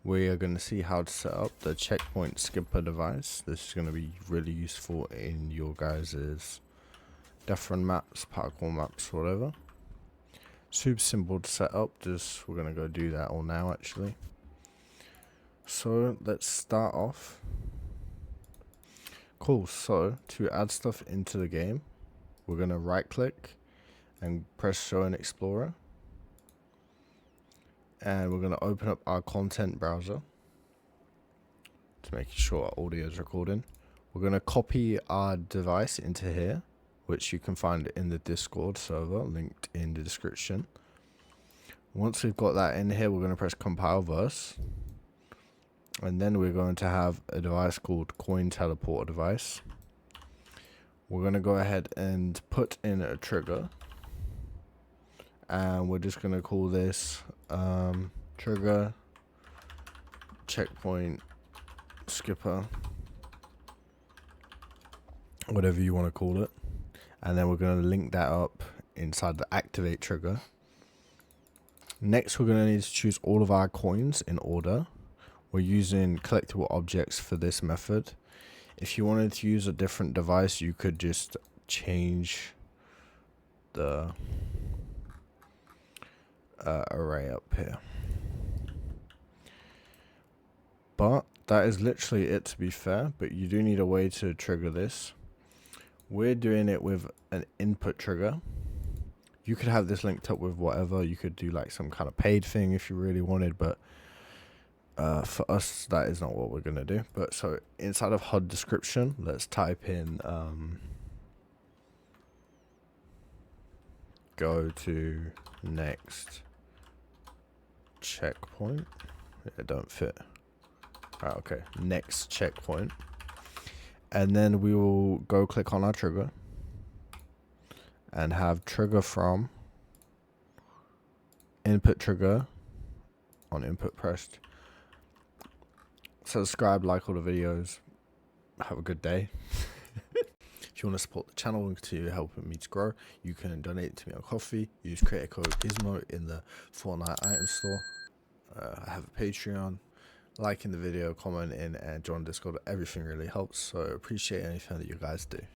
we are going to see how to set up the CheckPoint Skipper device. This is going to be really useful in your guys's DeathRun maps, parkour maps, whatever. Super simple to set up. Just we're going to go do that all now actually. So let's start off. Cool, so to add stuff into the game, we're going to right click and press show in Explorer. And we're going to open up our content browser to make sure our audio is recording. We're going to copy our device into here, which you can find in the Discord server linked in the description. Once we've got that in here, we're going to press compile verse. And then we're going to have a device called coin teleporter device. We're going to go ahead and put in a trigger. And we're just going to call this trigger checkpoint skipper, whatever you want to call it. And then we're going to link that up inside the activate trigger. Next, we're going to need to choose all of our coins in order. We're using collectible objects for this method. If you wanted to use a different device, you could just change the array up here. But that is literally it, to be fair, but you do need a way to trigger this. We're doing it with an input trigger. You could have this linked up with whatever. You could do like some kind of paid thing if you really wanted, but for us that is not what we're going to do. But so inside of HUD description, let's type in go to next checkpoint. It don't fit. Right, okay, next checkpoint. And then we will go click on our trigger and have trigger from input trigger on input pressed. Subscribe, like all the videos. Have a good day. If you want to support the channel and continue helping me to grow, you can donate to me on Coffee. Use creator code GISMO in the Fortnite item store. I have a Patreon. Liking the video, commenting, and join Discord. Everything really helps. So appreciate anything that you guys do.